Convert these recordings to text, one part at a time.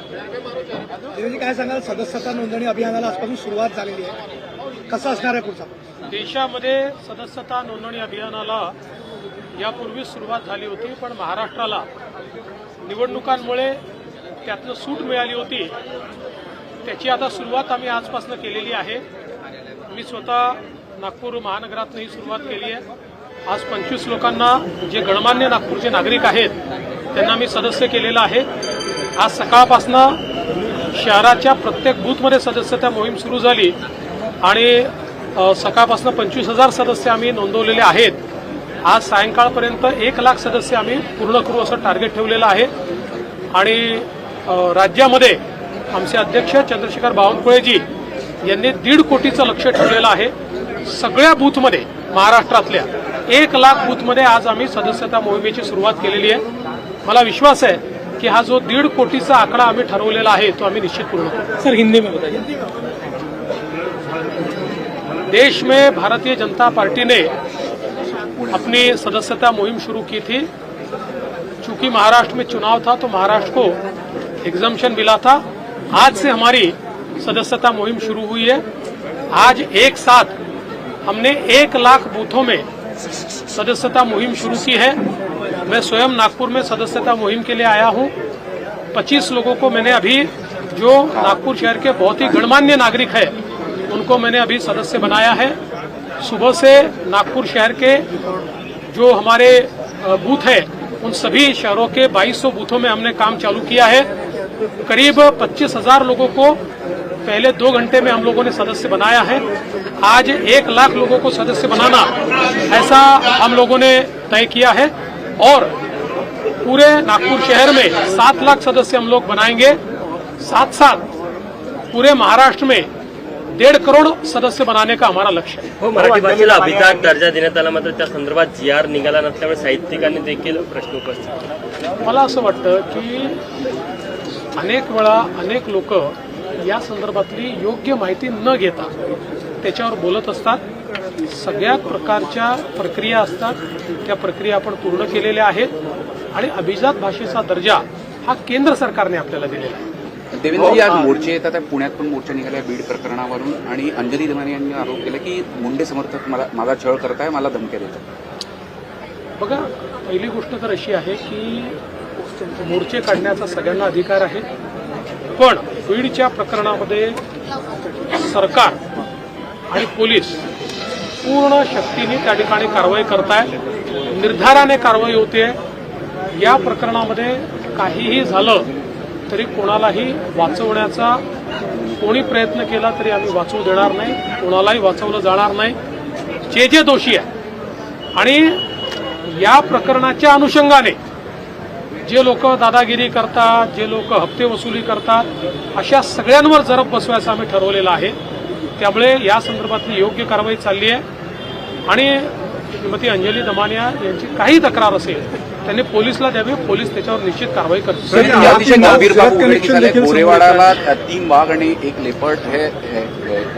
देवेंद्रजी काय सांगाल, सदस्यता नोंदणी अभियानाला आजपासून सुरुवात झालेली आहे, कसं असणार आहे पुढचा? देशामध्ये सदस्यता नोंदणी अभियानाला यापूर्वी सुरुवात झाली होती, पण महाराष्ट्राला निवडणुकांमुळे त्यातनं सूट मिळाली होती. त्याची आता सुरुवात आम्ही आजपासून केलेली आहे. मी स्वतः नागपूर महानगरातून ही सुरुवात केली आहे. आज 25 लोकांना, जे गणमान्य नागपूरचे नागरिक आहेत त्यांना मी सदस्य केलेलं आहे. आज सकाळपासून शहराच्या प्रत्येक बूथमध्ये सदस्यता मोहीम सुरू झाली आणि सकाळपासून 25,000 सदस्य आम्ही नोंदवलेले आहेत. आज सायंकाळपर्यंत 1 लाख सदस्य आम्ही पूर्ण करू असं टार्गेट ठेवलेलं आहे. आणि राज्यामध्ये आमचे अध्यक्ष चंद्रशेखर बावनकुळेजी यांनी 1.5 कोटीचं लक्ष्य ठेवलेलं आहे. सगळ्या बूथमध्ये, महाराष्ट्रातल्या 1 लाख बूथमध्ये आज आम्ही सदस्यता मोहिमेची सुरुवात केलेली आहे. मला विश्वास आहे कि हा जो 1.5 कोटीचा आकडा आम्ही ठरवलेला आहे तो आम्ही निश्चित पूर्ण करू. सर, हिंदी में बताइए. देश में भारतीय जनता पार्टी ने अपनी सदस्यता मुहिम शुरू की थी. चूंकि महाराष्ट्र में चुनाव था तो महाराष्ट्र को एग्जम्पशन मिला था. आज से हमारी सदस्यता मुहिम शुरू हुई है. आज एक साथ हमने 1 लाख बूथों में सदस्यता मुहिम शुरू की है. मैं स्वयं नागपुर में सदस्यता मुहिम के लिए आया हूं. 25 लोगों को मैंने अभी, जो नागपुर शहर के बहुत ही गणमान्य नागरिक है, उनको मैंने अभी सदस्य बनाया है. सुबह से नागपुर शहर के जो हमारे बूथ है उन सभी शहरों के 2200 बूथों में हमने काम चालू किया है. करीब 25,000 लोगों को पहले 2 घंटे में हम लोगों ने सदस्य बनाया है. आज 1 लाख लोगों को सदस्य बनाना, ऐसा हम लोगों ने तय किया है. और पूरे नागपुर शहर में 7 लाख सदस्य हम लोग बनाएंगे. साथ साथ पूरे महाराष्ट्र में 1.5 करोड़ सदस्य बनाने का हमारा लक्ष्य है. हो, मराठी भाषेला अभिजात दर्जा देण्यात आला, मात्र त्या संदर्भात GR निघाला नसल्यामुळे साहित्यिकांनी देखील प्रश्न उपस्थित केले. मला असं वाटतं की अनेक वेळा अनेक लोक या संदर्भातली योग्य माहिती न घेता त्याच्यावर बोलत असतात. सगळ्या प्रकारच्या प्रक्रिया असतात, त्या प्रक्रिया आपण पूर्ण केलेल्या आहेत आणि अभिजात भाषेचा दर्जा हा केंद्र सरकारने आपल्याला दिलेला आहे. देवेंद्रजी, आज मोर्चे येतात. पुण्यात पण मोर्चा निघाला बीड प्रकरणावरून, आणि अंजली दमानिया यांनी आरोप केला की मुंडे समर्थक माझा छळ करताय, मला धमक्या देतात. बघा, पहिली गोष्ट तर अशी आहे की मोर्चे काढण्याचा सगळ्यांना अधिकार आहे, पण बीडच्या प्रकरणामध्ये सरकार आणि पोलीस पूर्ण शक्तीने त्या ठिकाणी कारवाई करताय, निर्धाराने कारवाई होते. या प्रकरणामध्ये काहीही झालं तरी कोणालाही वाचवण्याचा कोणी प्रयत्न केला तरी आम्ही वाचवू देणार नाही, कोणालाही वाचवलं जाणार नाही. जे दोषी आहे आणि या प्रकरणाच्या अनुषंगाने जे लोक दादागिरी करतात, जे लोक हप्ते वसुली करतात, अशा सगळ्यांवर जरब बसवायचं आम्ही ठरवलेलं आहे. त्यामुळे या संदर्भातली योग्य कारवाई चालली आहे. आणि श्रीमती अंजली दमानिया यांची काही तक्रार असेल त्यांनी पोलिसला द्यावी, पोलीस त्याच्यावर निश्चित कारवाई करतील. अतिशय गंभीर बाब उघड निघाले. गोरेवाडाला 3 वाघ आणि 1 लेपर्ड हे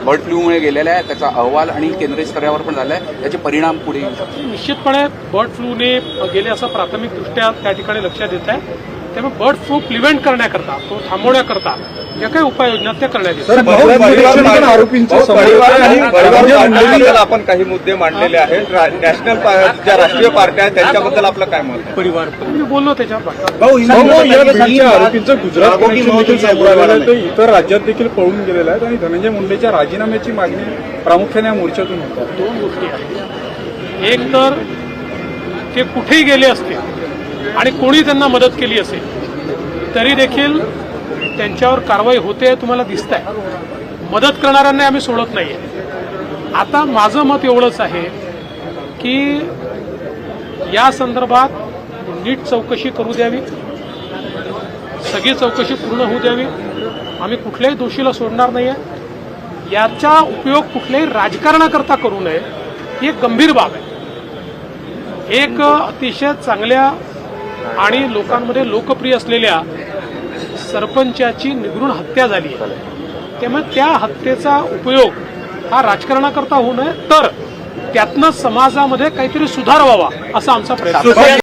बर्ड फ्लूमुळे गेलेले आहे. त्याचा अहवाल आणि केंद्रीय स्तरावर पण झालाय. त्याचे परिणाम पुढे येऊ शकतात. निश्चितपणे बर्ड फ्लूने गेले असं प्राथमिकदृष्ट्या त्या ठिकाणी लक्षात येत आहे. त्यामुळे बर्ड फ्लू प्रिव्हेंट करण्याकरता, तो थांबवण्याकरता ज्या काही उपाययोजना त्या करण्यात येतात. आपण काही मुद्दे मांडलेले आहेत. नॅशनल ज्या राष्ट्रीय पार्ट्या आहेत त्यांच्याबद्दल आपलं काय मत आहे? परिवार मी बोललो त्याच्यावर. आरोपींचं गुजरात इतर राज्यात देखील पळून गेलेलं आहे आणि धनंजय मुंडेच्या राजीनाम्याची मागणी प्रामुख्याने मोर्चातून होतात. 2 गोष्टी आहेत. एक तर ते कुठेही गेले असतील आणि कोणी त्यांना मदत केली असेल तरी देखील त्यांच्यावर कारवाई होते, तुम्हाला दिसत आहे. मदत करणाऱ्यांना आम्ही सोडत नाहीये. आता माझं मत एवढंच आहे की या संदर्भात नीट चौकशी करू द्यावी, सगळी चौकशी पूर्ण होऊ द्यावी. आम्ही कुठल्याही दोषीला सोडणार नाहीये. याचा उपयोग कुठल्याही राजकारणाकरता करू नये, ही एक गंभीर बाब आहे. एक अतिशय चांगल्या आणि लोकांमध्ये लोकप्रिय असलेल्या सरपंचाची निगृण हत्या झाली आहे. त्यामुळे त्या हत्येचा उपयोग हा राजकारणाकरता होऊ नये, तर त्यातनं समाजामध्ये काहीतरी सुधार व्हावा असा आमचा प्रयत्न आहे.